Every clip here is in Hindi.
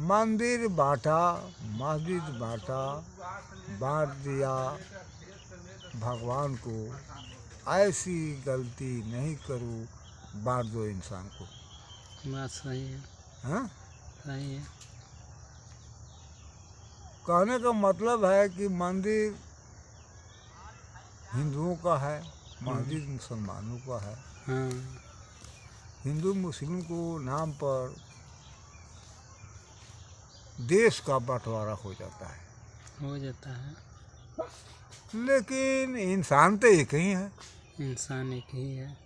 मंदिर बांटा, मस्जिद बांटा, बांट दिया भगवान को, ऐसी गलती नहीं करूँ, बांट दो इंसान को। बात सही है। हाँ, सही है। कहने का मतलब है कि मंदिर हिंदुओं का है, मस्जिद मुसलमानों का है। हाँ। हिंदू मुस्लिम को नाम पर देश का बंटवारा हो जाता है, हो जाता है। लेकिन इंसान तो एक ही है। इंसान एक ही है।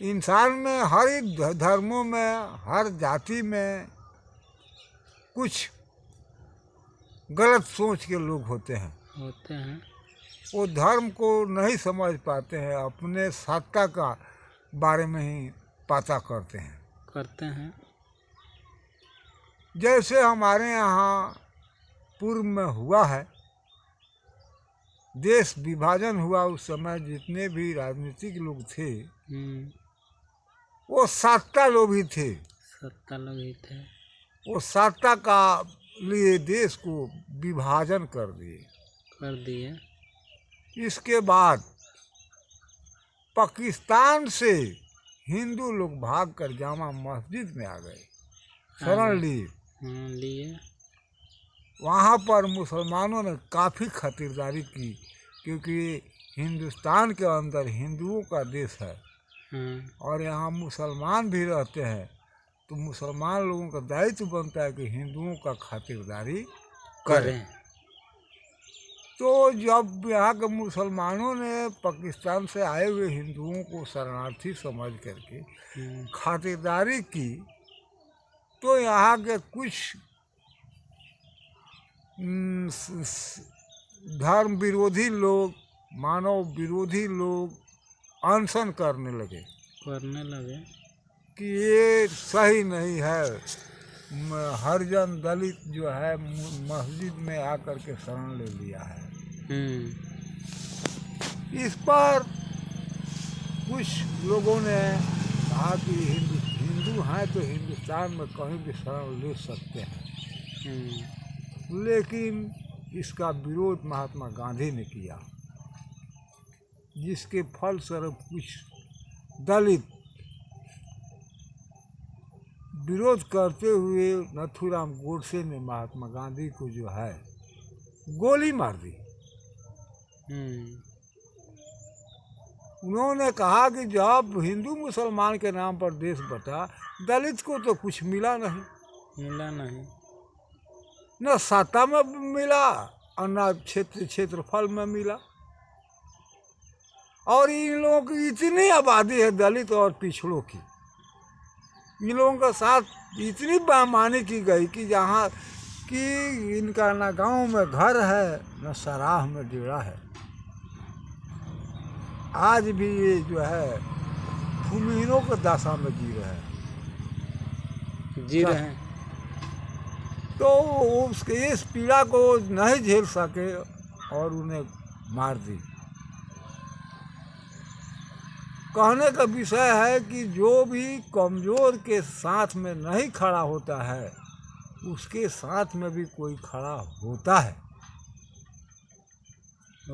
इंसान में हर एक धर्मों में, हर जाति में कुछ गलत सोच के लोग होते हैं। होते हैं। वो धर्म को नहीं समझ पाते हैं, अपने सत्ता का बारे में ही पता करते हैं। करते हैं। जैसे हमारे यहाँ पूर्व में हुआ है, देश विभाजन हुआ, उस समय जितने भी राजनीतिक लोग थे वो सत्ता लोभी थे। सत्ता लोग ही थे। वो सत्ता का लिए देश को विभाजन कर दिए। कर दिए। इसके बाद पाकिस्तान से हिंदू लोग भागकर जामा मस्जिद में आ गए, शरण लिए। लिए। वहाँ पर मुसलमानों ने काफ़ी खातिरदारी की, क्योंकि हिंदुस्तान के अंदर हिंदुओं का देश है और यहाँ मुसलमान भी रहते हैं, तो मुसलमान लोगों का दायित्व बनता है कि हिंदुओं का खातिरदारी करें। तो जब यहाँ के मुसलमानों ने पाकिस्तान से आए हुए हिंदुओं को शरणार्थी समझ करके खातिरदारी की, तो यहाँ के कुछ धर्म विरोधी लोग, मानव विरोधी लोग अनशन करने लगे कि ये सही नहीं है, हरिजन दलित जो है मस्जिद में आकर के शरण ले लिया है। इस पर कुछ लोगों ने कहा कि हिंदू हैं तो हिंदुस्तान में कहीं भी शरण ले सकते हैं, लेकिन इसका विरोध महात्मा गांधी ने किया, जिसके फलस्वरूप कुछ दलित विरोध करते हुए नथुराम गोडसे ने महात्मा गांधी को जो है गोली मार दी। उन्होंने कहा कि जब हिंदू मुसलमान के नाम पर देश बटा, दलित को तो कुछ मिला नहीं, न सत्ता में मिला और न क्षेत्रफल में मिला, और इन लोगों की इतनी आबादी है दलित और पिछड़ों की, इन लोगों के साथ इतनी बेईमानी की गई कि जहाँ कि इनका ना गांव में घर है, न सराह में डेरा है। आज भी ये जो है भूमिहीनों के दशा में जी रहे हैं। तो उसके इस पीड़ा को नहीं झेल सके और उन्हें मार दी। कहने का विषय है कि जो भी कमज़ोर के साथ में नहीं खड़ा होता है, उसके साथ में भी कोई खड़ा होता है।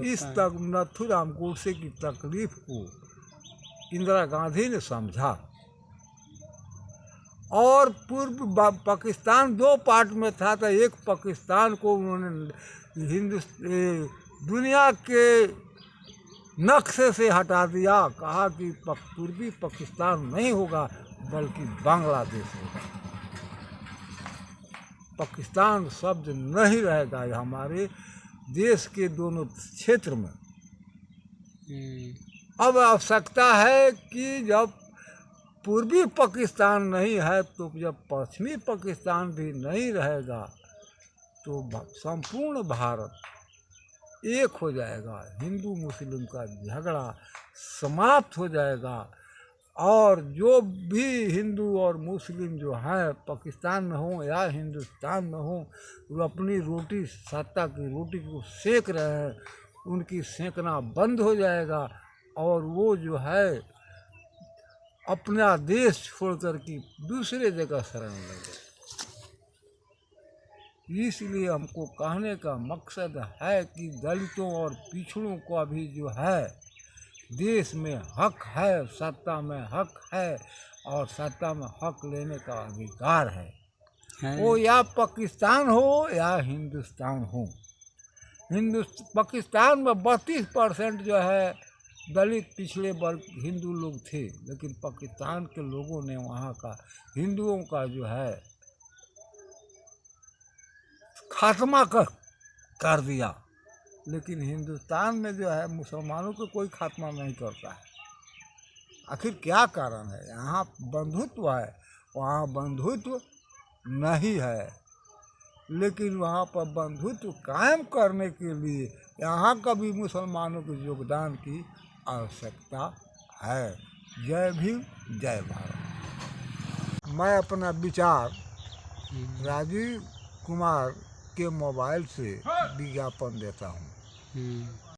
इस तक नथुराम गोडसे की तकलीफ को इंदिरा गांधी ने समझा और पूर्व पाकिस्तान दो पार्ट में था, तो एक पाकिस्तान को उन्होंने दुनिया के नक्शे से हटा दिया, कहा कि पूर्वी पाकिस्तान नहीं होगा बल्कि बांग्लादेश होगा। पाकिस्तान शब्द नहीं रहेगा हमारे देश के दोनों क्षेत्र में। अब आवश्यकता है कि जब पूर्वी पाकिस्तान नहीं है तो जब पश्चिमी पाकिस्तान भी नहीं रहेगा तो संपूर्ण भारत एक हो जाएगा, हिंदू मुस्लिम का झगड़ा समाप्त हो जाएगा, और जो भी हिंदू और मुस्लिम जो हैं पाकिस्तान में हों या हिंदुस्तान में हों, वो अपनी रोटी, सत्ता की रोटी को सेक रहे हैं, उनकी सेकना बंद हो जाएगा और वो जो है अपना देश छोड़ कर के दूसरे जगह शरण लेंगे। इसलिए हमको कहने का मकसद है कि दलितों और पिछड़ों का भी जो है देश में हक है, सत्ता में हक है और सत्ता में हक लेने का अधिकार है। वो या पाकिस्तान हो या हिंदुस्तान हो। पाकिस्तान में 32% जो है दलित पिछड़े वर्ग हिंदू लोग थे, लेकिन पाकिस्तान के लोगों ने वहाँ का हिंदुओं का जो है खात्मा कर दिया। लेकिन हिंदुस्तान में जो है मुसलमानों को कोई खात्मा नहीं करता है। आखिर क्या कारण है? यहाँ बंधुत्व है, वहाँ बंधुत्व नहीं है। लेकिन वहाँ पर बंधुत्व कायम करने के लिए यहाँ का भी मुसलमानों के योगदान की आवश्यकता है। जय भीम, जय भारत। मैं अपना विचार राजीव कुमार के मोबाइल से विज्ञापन देता हूँ।